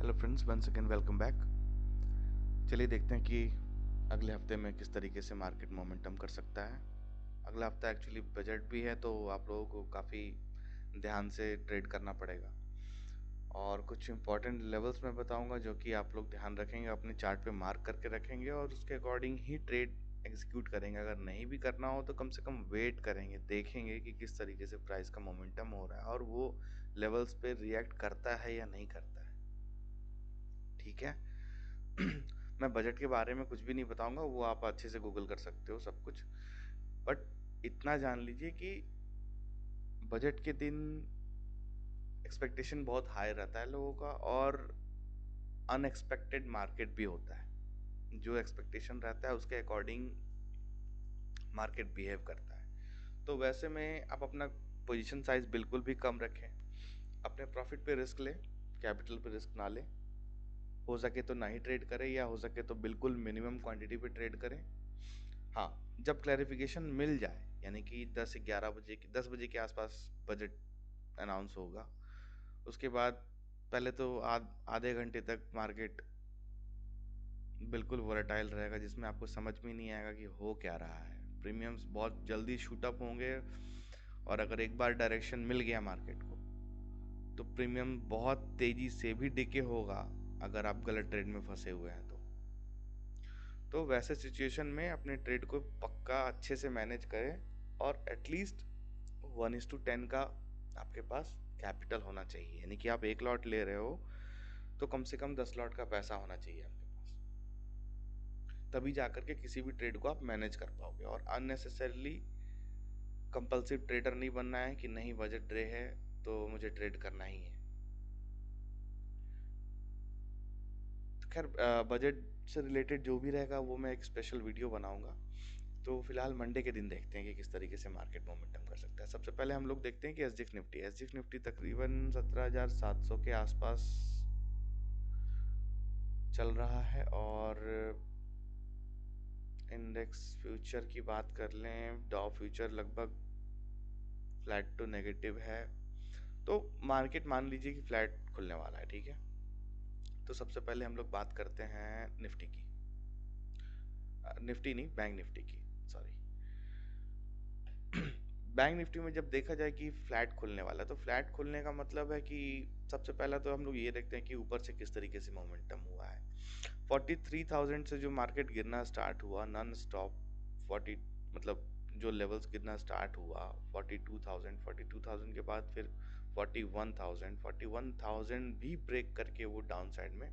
Hello friends, once again welcome back. चलिए देखते हैं कि अगले हफ्ते में किस तरीके से मार्केट मोमेंटम कर सकता है। अगला हफ्ता एक्चुअली बजट भी है, तो आप लोगों को काफ़ी ध्यान से ट्रेड करना पड़ेगा और कुछ इंपॉर्टेंट लेवल्स मैं बताऊंगा जो कि आप लोग ध्यान रखेंगे, अपने चार्ट पे मार्क करके रखेंगे और उसके अकॉर्डिंग ही ट्रेड एग्जीक्यूट करेंगे। अगर नहीं भी करना हो तो कम से कम वेट करेंगे, देखेंगे कि किस तरीके से प्राइस का मोमेंटम हो रहा है और वो लेवल्स पे रिएक्ट करता है या नहीं करता है। ठीक है। मैं बजट के बारे में कुछ भी नहीं बताऊंगा, वो आप अच्छे से गूगल कर सकते हो सब कुछ। बट इतना जान लीजिए कि बजट के दिन एक्सपेक्टेशन बहुत हाई रहता है लोगों का और अनएक्सपेक्टेड मार्केट भी होता है। जो एक्सपेक्टेशन रहता है उसके अकॉर्डिंग मार्केट बिहेव करता है। तो वैसे में आप अपना पोजीशन साइज बिल्कुल भी कम रखें, अपने प्रॉफिट पे रिस्क लें, कैपिटल पे रिस्क ना लें। हो सके तो ना ही ट्रेड करें या हो सके तो बिल्कुल मिनिमम क्वांटिटी पे ट्रेड करें। हाँ, जब क्लैरिफिकेशन मिल जाए, यानी कि 10 बजे के आसपास बजट अनाउंस होगा, उसके बाद पहले तो आधे घंटे तक मार्केट बिल्कुल वोलेटाइल रहेगा, जिसमें आपको समझ में नहीं आएगा कि हो क्या रहा है। प्रीमियम्स बहुत जल्दी शूट अप होंगे और अगर एक बार डायरेक्शन मिल गया मार्केट को तो प्रीमियम बहुत तेजी से भी डिके होगा अगर आप गलत ट्रेड में फंसे हुए हैं तो वैसे सिचुएशन में अपने ट्रेड को पक्का अच्छे से मैनेज करें और एटलीस्ट 1:10 का आपके पास कैपिटल होना चाहिए। यानी कि आप एक लॉट ले रहे हो तो कम से कम 10 लॉट का पैसा होना चाहिए आपके पास, तभी जाकर के किसी भी ट्रेड को आप मैनेज कर पाओगे। और अननेसेसरली कंपल्सिव ट्रेडर नहीं बनना है कि नहीं बजट डे है तो मुझे ट्रेड करना ही है। तो खैर, बजट से रिलेटेड जो भी रहेगा वो मैं एक स्पेशल वीडियो बनाऊंगा। तो फिलहाल मंडे के दिन देखते हैं कि किस तरीके से मार्केट मोमेंटम कर सकता है। सबसे पहले हम लोग देखते हैं कि एसजीएक्स निफ्टी तकरीबन 17,700 के आसपास चल रहा है। और इंडेक्स फ्यूचर की बात कर लें, डॉ फ्यूचर लगभग फ्लैट टू नेगेटिव है, तो मार्केट मान लीजिए कि फ्लैट खुलने वाला है। ठीक है, तो सबसे पहले हम लोग बात करते हैं निफ्टी की, निफ्टी नहीं, बैंक निफ्टी की, सॉरी। बैंक निफ्टी में जब देखा जाए कि फ्लैट खुलने वाला है, तो फ्लैट खुलने का मतलब है कि सबसे पहला तो हम लोग ये देखते हैं कि ऊपर से किस तरीके से मोमेंटम हुआ है। 43,000 से जो मार्केट गिरना स्टार्ट हुआ नॉन स्टॉप, 40 मतलब जो लेवल्स गिरना स्टार्ट हुआ 42,000 के बाद फिर 41,000 भी ब्रेक करके वो डाउन साइड में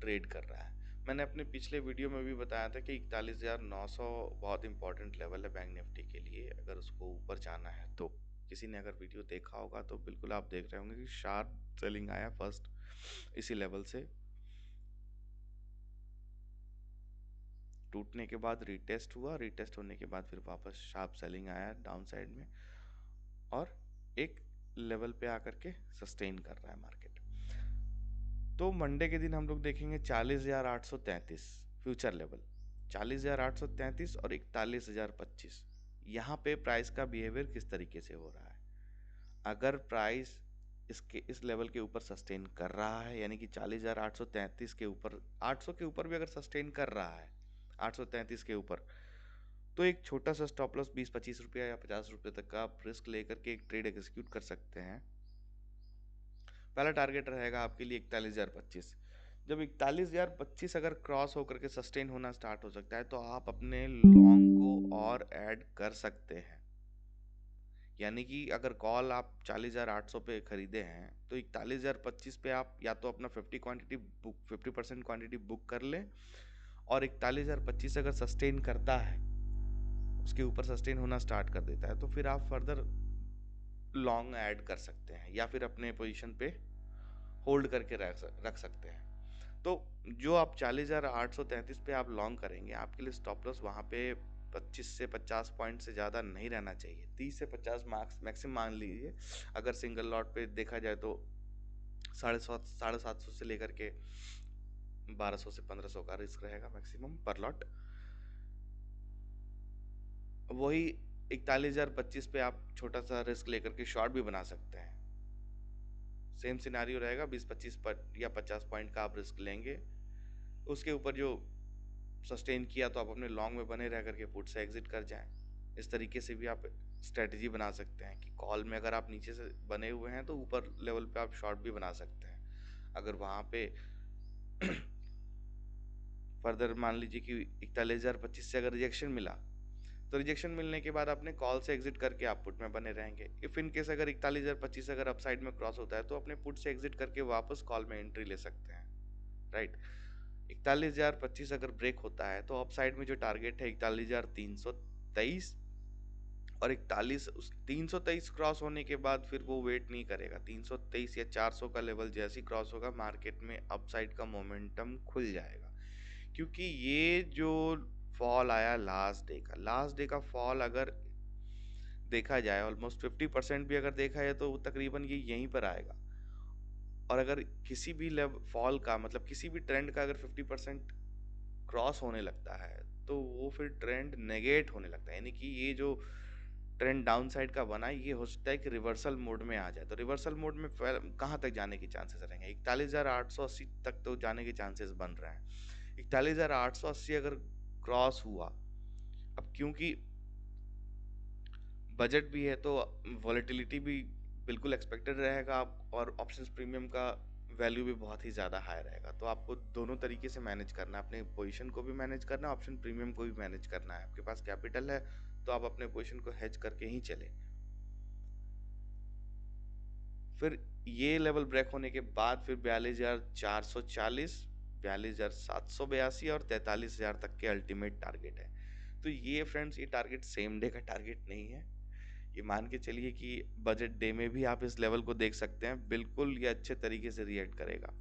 ट्रेड कर रहा है। मैंने अपने पिछले वीडियो में भी बताया था कि 41,900 बहुत इंपॉर्टेंट लेवल है बैंक निफ्टी के लिए, अगर उसको ऊपर जाना है तो। किसी ने अगर वीडियो देखा होगा तो बिल्कुल आप देख रहे होंगे कि शार्प सेलिंग आया फर्स्ट इसी लेवल से, टूटने के बाद रीटेस्ट हुआ, रीटेस्ट होने के बाद फिर वापस शार्प सेलिंग आया डाउन साइड में और एक लेवल पे आकर के सस्टेन कर रहा है मार्केट। तो मंडे के दिन हम लोग देखेंगे 40,833 फ्यूचर लेवल, 40,833 और 41,025। यहाँ पे प्राइस का बिहेवियर किस तरीके से हो रहा है। अगर प्राइस इस लेवल के ऊपर सस्टेन कर रहा है, यानी कि 40,833 के ऊपर, 800 के ऊपर भी अगर सस्टेन कर रहा है, 833 के ऊपर, तो एक छोटा सा स्टॉप लॉस 20-25 रुपया या 50 रुपये तक का आप रिस्क लेकर के एक ट्रेड एग्जीक्यूट कर सकते हैं। पहला टारगेट रहेगा आपके लिए 41,025। जब 41,025 अगर क्रॉस होकर के सस्टेन होना स्टार्ट हो सकता है तो आप अपने लॉन्ग को और ऐड कर सकते हैं। यानी कि अगर कॉल आप 40,800 पे खरीदे हैं तो 41,025 पे आप या तो अपना 50% क्वांटिटी बुक कर लें, और 41,025 अगर सस्टेन करता है, उसके ऊपर सस्टेन होना स्टार्ट कर देता है, तो फिर आप फर्दर लॉन्ग ऐड कर सकते हैं या फिर अपने पोजीशन पे होल्ड करके रख सकते हैं। तो जो आप 40,833 पे आप लॉन्ग करेंगे, आपके लिए स्टॉप लॉस वहाँ पे 25 से 50 पॉइंट से ज़्यादा नहीं रहना चाहिए, 30 से 50 मार्क्स मैक्सिमम मान लीजिए। अगर सिंगल लॉट पे देखा जाए तो 750 से लेकर के 1200 से 1500 का रिस्क रहेगा मैक्सिमम पर लॉट। वही 41,025 पे आप छोटा सा रिस्क लेकर के शॉर्ट भी बना सकते हैं, सेम सिनारियो रहेगा, 20-25 पर या 50 पॉइंट का आप रिस्क लेंगे, उसके ऊपर जो सस्टेन किया तो आप अपने लॉन्ग में बने रह करके पुट से एग्जिट कर जाएं। इस तरीके से भी आप स्ट्रेटजी बना सकते हैं कि कॉल में अगर आप नीचे से बने हुए हैं तो ऊपर लेवल पे आप शॉर्ट भी बना सकते हैं। अगर वहां पे फर्दर मान लीजिए कि 41,025 से अगर रिजेक्शन मिला, तो रिजेक्शन मिलने के बाद अपने कॉल से एग्जिट करके आप पुट में बने रहेंगे। इफ इन केस अगर 41,025 अगर अपसाइड में क्रॉस होता है तो अपने पुट से एग्जिट करके वापस कॉल में एंट्री ले सकते हैं, राइट। 41,025 अगर ब्रेक होता है तो अपसाइड में जो टारगेट है 41,323, और 323 क्रॉस होने के बाद फिर वो वेट नहीं करेगा, 323 या 400 का लेवल जैसे ही क्रॉस होगा मार्केट में अपसाइड का मोमेंटम खुल जाएगा। क्योंकि ये जो फॉल आया लास्ट डे का फॉल अगर देखा जाए ऑलमोस्ट 50% भी अगर देखा है तो तकरीबन ये यहीं पर आएगा। और अगर किसी भी लेवल फॉल का मतलब किसी भी ट्रेंड का अगर 50% क्रॉस होने लगता है तो वो फिर ट्रेंड नेगेट होने लगता है, यानी कि ये जो ट्रेंड डाउन साइड का बना ये हो सकता है कि रिवर्सल मोड में आ जाए। तो रिवर्सल मोड में कहाँ तक जाने के चांसेस रहेंगे, 41,880 तक तो जाने के चांसेस बन रहे हैं। 41,880 अगर क्रॉस हुआ, अब क्योंकि बजट भी है तो वॉलेटिलिटी भी बिल्कुल एक्सपेक्टेड रहेगा आप, और ऑप्शंस प्रीमियम का वैल्यू भी बहुत ही ज़्यादा हाई रहेगा। तो आपको दोनों तरीके से मैनेज करना है, अपने पोजीशन को भी मैनेज करना है, ऑप्शन प्रीमियम को भी मैनेज करना है। आपके पास कैपिटल है तो आप अपने पोजीशन को हेज करके ही चले। फिर ये लेवल ब्रेक होने के बाद फिर 42,440, 42,782 और 43,000 तक के अल्टीमेट टारगेट है। तो ये फ्रेंड्स ये टारगेट सेम डे का टारगेट नहीं है, ये मान के चलिए कि बजट डे में भी आप इस लेवल को देख सकते हैं, बिल्कुल ये अच्छे तरीके से रिएक्ट करेगा।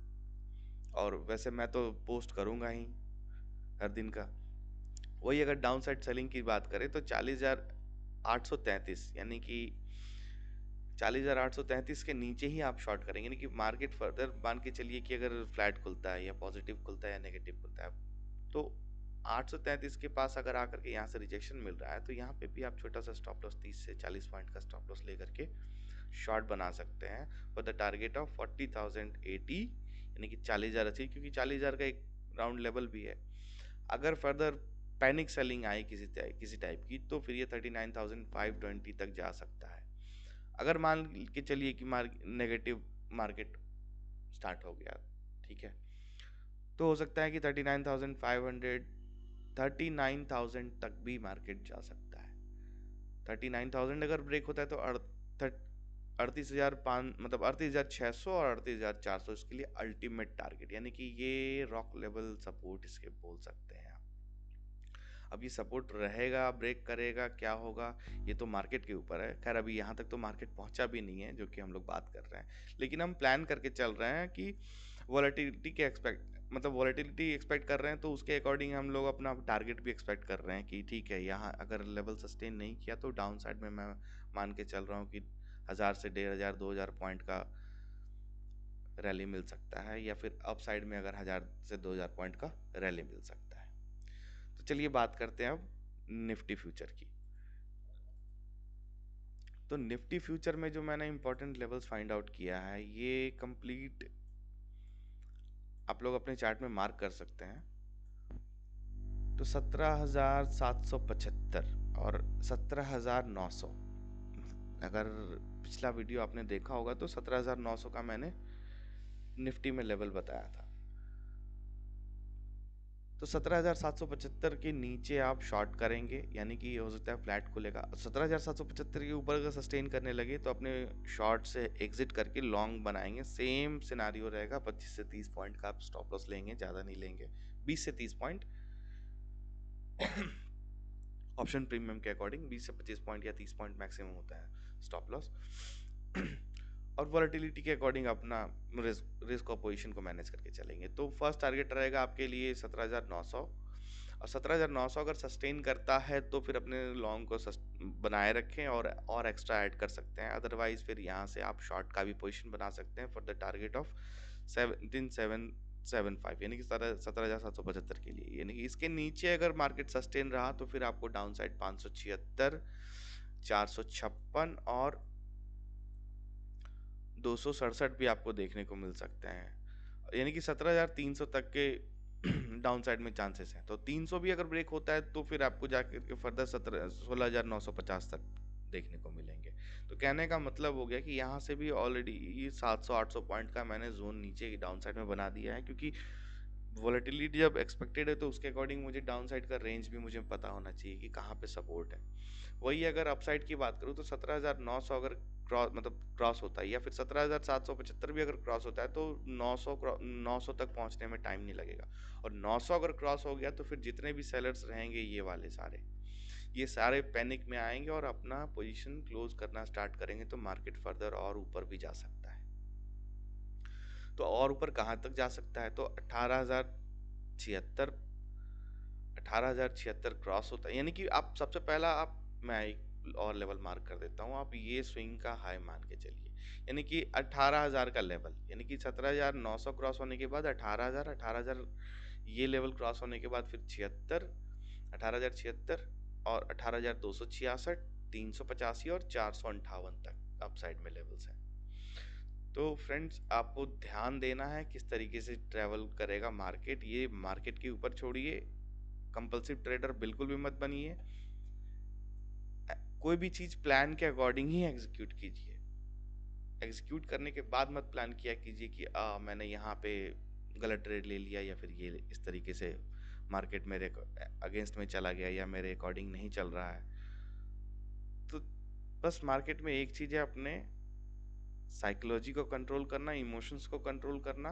और वैसे मैं तो पोस्ट करूंगा ही हर दिन का। वही अगर डाउन साइड सेलिंग की बात करें तो 40,833 यानी कि 40,833 के नीचे ही आप शॉर्ट करेंगे, यानी कि मार्केट फर्दर मान के चलिए कि अगर फ्लैट खुलता है या पॉजिटिव खुलता है या नेगेटिव खुलता है, तो 833 के पास अगर आकर के यहाँ से रिजेक्शन मिल रहा है तो यहाँ पे भी आप छोटा सा स्टॉप लॉस 30 से 40 पॉइंट का स्टॉप लॉस लेकर के शॉर्ट बना सकते हैं फॉर द टारगेट ऑफ 40,080, यानी कि 40,080, क्योंकि 40,000 का एक राउंड लेवल भी है। अगर फर्दर पैनिक सेलिंग आई किसी टाइप की तो फिर ये 39,520 तक जा सकता है। अगर मान के चलिए कि नेगेटिव मार्केट स्टार्ट हो गया, ठीक है, तो हो सकता है कि 39,500 39,000 तक भी मार्केट जा सकता है। 39,000 अगर ब्रेक होता है तो 38,500 मतलब 38,600 और 38,400 इसके लिए अल्टीमेट टारगेट, यानी कि ये रॉक लेवल सपोर्ट इसके बोल सकते हैं आप। अब ये सपोर्ट रहेगा ब्रेक करेगा क्या होगा ये तो मार्केट के ऊपर है। खैर अभी यहाँ तक तो मार्केट पहुंचा भी नहीं है जो कि हम लोग बात कर रहे हैं, लेकिन हम प्लान करके चल रहे हैं कि वॉलेटिलिटी के वॉलेटिलिटी एक्सपेक्ट कर रहे हैं तो उसके अकॉर्डिंग हम लोग अपना टारगेट भी एक्सपेक्ट कर रहे हैं कि ठीक है यहाँ अगर लेवल सस्टेन नहीं किया तो डाउन साइड में मैं मान के चल रहा हूँ कि 1,000 से 1,500 2,000 पॉइंट का रैली मिल सकता है, या फिर अप साइड में अगर 1,000 से 2,000 पॉइंट का रैली मिल सकता है। तो चलिए बात करते हैं अब निफ्टी फ्यूचर की। तो निफ्टी फ्यूचर में जो मैंने इंपॉर्टेंट लेवल्स फाइंड आउट किया है ये कंप्लीट आप लोग अपने चार्ट में मार्क कर सकते हैं। तो 17,775 और 17,900, अगर पिछला वीडियो आपने देखा होगा तो 17,900 का मैंने निफ्टी में लेवल बताया था। तो 17,775 के नीचे आप शॉर्ट करेंगे, यानी कि हो सकता है फ्लैट खुलेगा। 17,775 के ऊपर अगर सस्टेन करने लगे तो अपने शॉर्ट से एग्जिट करके लॉन्ग बनाएंगे। सेम सिनारियो रहेगा, 25 से 30 पॉइंट का आप स्टॉप लॉस लेंगे, ज़्यादा नहीं लेंगे, 20 से 30 पॉइंट ऑप्शन प्रीमियम के अकॉर्डिंग 20 से 25 पॉइंट या 30 पॉइंट मैक्सिमम होता है स्टॉप लॉस। और वॉलेटिलिटी के अकॉर्डिंग अपना रिस्क और पोजीशन को मैनेज करके चलेंगे। तो फर्स्ट टारगेट रहेगा आपके लिए 17,900, और 17,900 अगर सस्टेन करता है तो फिर अपने लॉन्ग को बनाए रखें और एक्स्ट्रा ऐड कर सकते हैं। अदरवाइज फिर यहाँ से आप शॉर्ट का भी पोजीशन बना सकते हैं फॉर द टारगेट ऑफ 17,775, यानी कि 17,775 के लिए। यानी कि इसके नीचे अगर मार्केट सस्टेन रहा तो फिर आपको डाउन साइड 576, 456 और 267 भी आपको देखने को मिल सकते हैं, यानी कि 17,300 तक के डाउन साइड में चांसेस हैं। तो 300 भी अगर ब्रेक होता है तो फिर आपको जाकर के फर्दर 16,950 तक देखने को मिलेंगे। तो कहने का मतलब हो गया कि यहाँ से भी ऑलरेडी ये 700-800 पॉइंट का मैंने जोन नीचे की डाउन साइड में बना दिया है, क्योंकि वोलेटिलिटी जब एक्सपेक्टेड है तो उसके अकॉर्डिंग मुझे डाउन साइड का रेंज भी मुझे पता होना चाहिए कि कहाँ पे सपोर्ट है। वही अगर अपसाइड की बात करूँ तो 17,900 अगर क्रॉस होता है, या फिर 17,775 भी अगर क्रॉस होता है, तो 900 तक पहुंचने में टाइम नहीं लगेगा। और 900 अगर क्रॉस हो गया तो फिर जितने भी सेलर्स रहेंगे ये सारे पैनिक में आएंगे और अपना पोजीशन क्लोज करना स्टार्ट करेंगे, तो मार्केट फर्दर और ऊपर भी जा सकता है। तो और ऊपर कहाँ तक जा सकता है, तो 18,076, 18,076 क्रॉस होता है, यानी कि आप सबसे पहला आप मैं एक और लेवल मार्क कर देता हूँ, आप ये स्विंग का हाई मान के चलिए, यानी कि 18,000 का लेवल, यानी कि 17,900 क्रॉस होने के बाद 18,000, 18,000 ये लेवल क्रॉस होने के बाद फिर 76, 18,076 और 18,266, 385 और 458 तक अपसाइड में लेवल्स हैं। तो फ्रेंड्स, आपको ध्यान देना है किस तरीके से ट्रेवल करेगा मार्केट, ये मार्केट के ऊपर छोड़िए, कंपल्सिव ट्रेडर बिल्कुल भी मत बनिए। कोई भी चीज प्लान के अकॉर्डिंग ही एग्जीक्यूट कीजिए। एग्जीक्यूट करने के बाद मत प्लान किया कीजिए कि मैंने यहाँ पे गलत ट्रेड ले लिया, या फिर ये इस तरीके से मार्केट मेरे अगेंस्ट में चला गया या मेरे अकॉर्डिंग नहीं चल रहा है। तो बस मार्केट में एक चीज है, अपने साइकोलॉजी को कंट्रोल करना, इमोशंस को कंट्रोल करना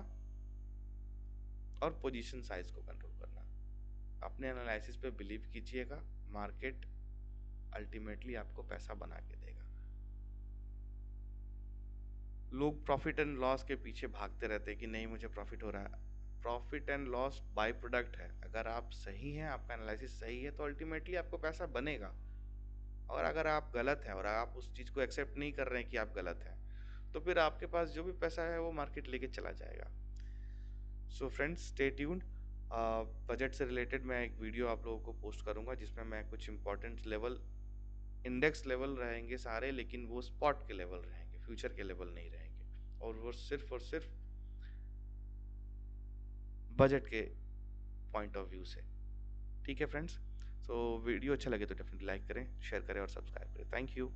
और पोजीशन साइज को कंट्रोल करना। अपने एनालिसिस पे बिलीव कीजिएगा, मार्केट अल्टीमेटली आपको पैसा बना के देगा। लोग प्रॉफिट एंड लॉस के पीछे भागते रहते हैं कि नहीं मुझे प्रॉफिट हो रहा है। Profit and loss by product है। अगर आप सही हैं, आपका एनालिसिस सही है, तो अल्टीमेटली आपको पैसा बनेगा। और अगर आप गलत हैं और आप उस चीज़ को एक्सेप्ट नहीं कर रहे हैं कि आप गलत हैं, तो फिर आपके पास जो भी पैसा है वो मार्केट लेके चला जाएगा। So friends, stay tuned. Budget से रिलेटेड मैं एक वीडियो आप लोगों को पोस्ट करूंगा, जिसमें मैं कुछ इंपॉर्टेंट लेवल, इंडेक्स लेवल रहेंगे सारे, लेकिन वो स्पॉट के लेवल रहेंगे, फ्यूचर के लेवल नहीं रहेंगे, और सिर्फ बजट के पॉइंट ऑफ व्यू से। ठीक है फ्रेंड्स, सो वीडियो अच्छा लगे तो डेफिनेटली लाइक करें, शेयर करें और सब्सक्राइब करें। Thank you.